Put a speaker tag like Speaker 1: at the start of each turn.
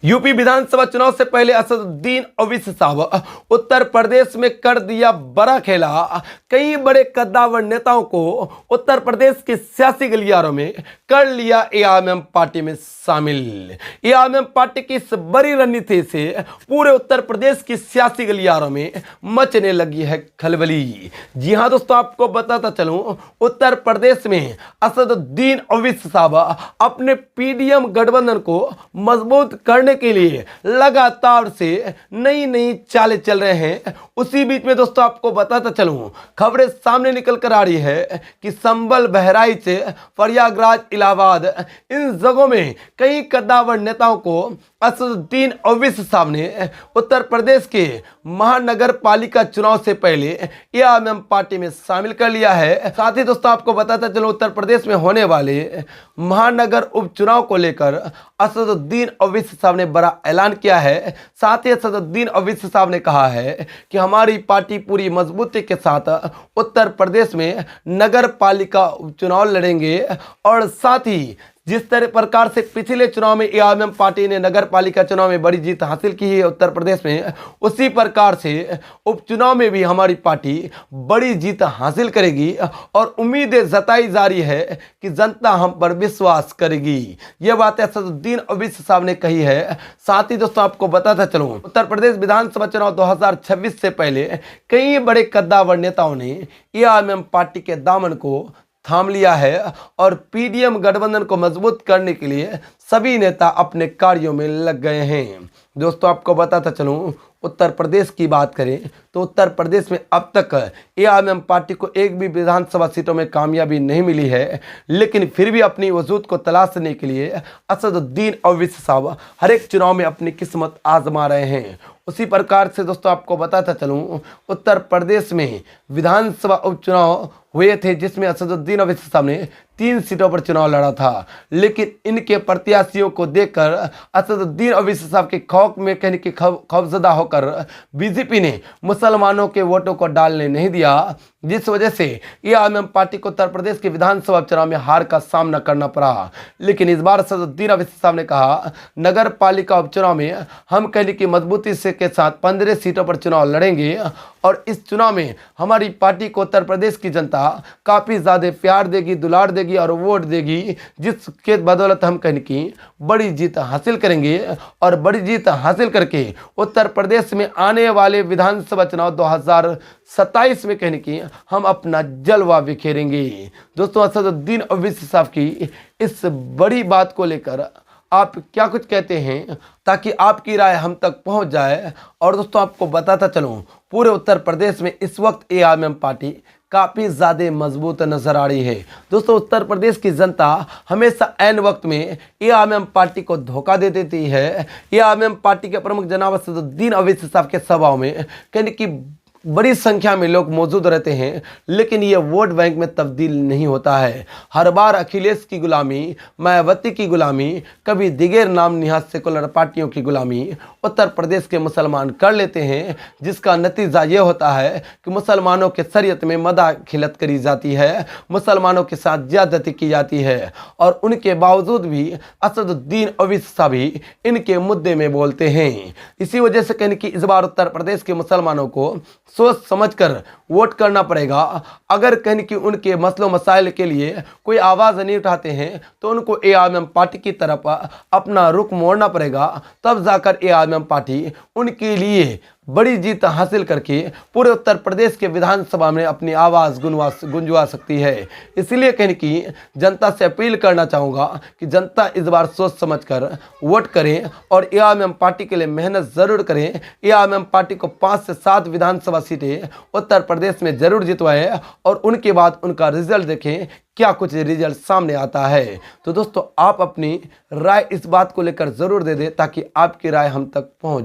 Speaker 1: UP विधानसभा चुनाव से पहले असदुद्दीन ओवैसी साहब उत्तर प्रदेश में कर दिया बड़ा खेला। कई बड़े कद्दावर नेताओं को उत्तर प्रदेश के सियासी गलियारों में कर लिया एआईएमआईएम पार्टी में शामिल। एआईएमआईएम पार्टी की इस बड़ी रणनीति से पूरे उत्तर प्रदेश की सियासी गलियारों में मचने लगी है खलबली। जी हां दोस्तों, आपको बताता चलूं, उत्तर प्रदेश में असदुद्दीन ओवैसी साहब अपने पीडीएम गठबंधन को मजबूत करने के लिए लगातार से नई चालें चल रहे हैं। उसी बीच में दोस्तों आपको बताता चलूं, खबरें सामने निकल कर आ रही है कि संभल, बहराइच, प्रयागराज, इलाहाबाद, इन जगहों में कई कद्दावर नेताओं को असदुद्दीन ओवैसी साहब ने उत्तर प्रदेश के महानगर पालिका चुनाव से पहले एआईएमआईएम पार्टी में शामिल कर लिया है। साथ ही दोस्तों आपको बताता चलो, उत्तर प्रदेश में होने वाले महानगर उपचुनाव को लेकर असदुद्दीन ओवैसी साहब ने बड़ा ऐलान किया है। साथ ही असदुद्दीन ओवैसी साहब ने कहा है कि हमारी पार्टी पूरी मजबूती के साथ उत्तर प्रदेश में नगर पालिका उपचुनाव लड़ेंगे और साथ ही जिस तरह प्रकार से पिछले चुनाव में एआईएमआईएम पार्टी ने नगर पालिका चुनाव में बड़ी जीत हासिल की है उत्तर प्रदेश में, उसी प्रकार से उपचुनाव में भी हमारी पार्टी बड़ी जीत हासिल करेगी और उम्मीदें जताई जा रही है कि जनता हम पर विश्वास करेगी। यह बात असदुद्दीन ओवैसी साहब ने कही है। साथ ही दोस्तों आपको बताता चलूं, उत्तर प्रदेश विधानसभा चुनाव 2026 से पहले कई बड़े कद्दावर नेताओं ने एआईएमआईएम पार्टी के दामन को थाम लिया है और पीडीएम गठबंधन को मजबूत करने के लिए सभी नेता अपने कार्यों में लग गए हैं। दोस्तों आपको बताता चलूं, उत्तर प्रदेश की बात करें तो उत्तर प्रदेश में अब तक एआईएमआईएम पार्टी को एक भी विधानसभा सीटों में कामयाबी नहीं मिली है, लेकिन फिर भी अपनी वजूद को तलाशने के लिए असदुद्दीन ओवैसी साहब हर एक चुनाव में अपनी किस्मत आजमा रहे हैं। उसी प्रकार से दोस्तों आपको बताता चलूं, उत्तर प्रदेश में विधानसभा उपचुनाव हुए थे जिसमें असदुद्दीन ओवैसी साहब ने 3 सीटों पर चुनाव लड़ा था, लेकिन इनके प्रत्याशियों को देखकर असदुद्दीन ओवैसी साहब के खौफ में कहने की खौफजदा होकर बीजेपी ने मुसलमानों के वोटों को डालने नहीं दिया, जिस वजह से एआईएमआईएम पार्टी को उत्तर प्रदेश के विधानसभा चुनाव में हार का सामना करना पड़ा। लेकिन इस बार असदुद्दीन ओवैसी साहब ने कहा, नगर पालिका उपचुनाव में हम कहने की मजबूती से के साथ 15 सीटों पर चुनाव लड़ेंगे और इस चुनाव में हमारी पार्टी को उत्तर प्रदेश की जनता काफ़ी ज़्यादा प्यार देगी, दुलार देगी और वोट देगी, जिसके बदौलत हम कहने की बड़ी जीत हासिल करेंगे और बड़ी जीत हासिल करके उत्तर प्रदेश में आने वाले विधानसभा चुनाव 2027 में कहने की हम अपना जलवा बिखेरेंगे। दोस्तों असदुद्दीन ओवैसी साहब की इस बड़ी बात को लेकर आप क्या कुछ कहते हैं, ताकि आपकी राय हम तक पहुंच जाए। और दोस्तों आपको बताता चलूं, पूरे उत्तर प्रदेश में इस वक्त एआईएमआईएम पार्टी काफ़ी ज़्यादा मजबूत नजर आ रही है। दोस्तों उत्तर प्रदेश की जनता हमेशा ऐन वक्त में एआईएमआईएम पार्टी को धोखा दे देती है। एआईएमआईएम पार्टी के प्रमुख जनाब असदुद्दीन ओवैसी साहब के सभाओं में कहने की बड़ी संख्या में लोग मौजूद रहते हैं, लेकिन ये वोट बैंक में तब्दील नहीं होता है। हर बार अखिलेश की गुलामी, मायावती की गुलामी, कभी दिगेर नाम निहाद सेकुलर पार्टियों की गुलामी उत्तर प्रदेश के मुसलमान कर लेते हैं, जिसका नतीजा ये होता है कि मुसलमानों के शरीयत में मदाखिलत करी जाती है, मुसलमानों के साथ ज्यादती की जाती है और उनके बावजूद भी असदुद्दीन ओवैसी साहब भी इनके मुद्दे में बोलते हैं। इसी वजह से कहने की इस बार उत्तर प्रदेश के मुसलमानों को सोच समझकर वोट करना पड़ेगा। अगर कहीं कि उनके मसलों मसाइल के लिए कोई आवाज़ नहीं उठाते हैं तो उनको एआईएमआईएम पार्टी की तरफ अपना रुख मोड़ना पड़ेगा, तब जाकर एआईएमआईएम पार्टी उनके लिए बड़ी जीत हासिल करके पूरे उत्तर प्रदेश के विधानसभा में अपनी आवाज़ गुंजवा सकती है। इसलिए कहने की जनता से अपील करना चाहूँगा कि जनता इस बार सोच समझकर वोट करें और एआईएमआईएम पार्टी के लिए मेहनत ज़रूर करें। एआईएमआईएम पार्टी को 5 से 7 विधानसभा सीटें उत्तर प्रदेश में ज़रूर जितवाएं और उनके बाद उनका रिजल्ट देखें क्या कुछ रिजल्ट सामने आता है। तो दोस्तों आप अपनी राय इस बात को लेकर ज़रूर दे दें ताकि आपकी राय हम तक पहुँच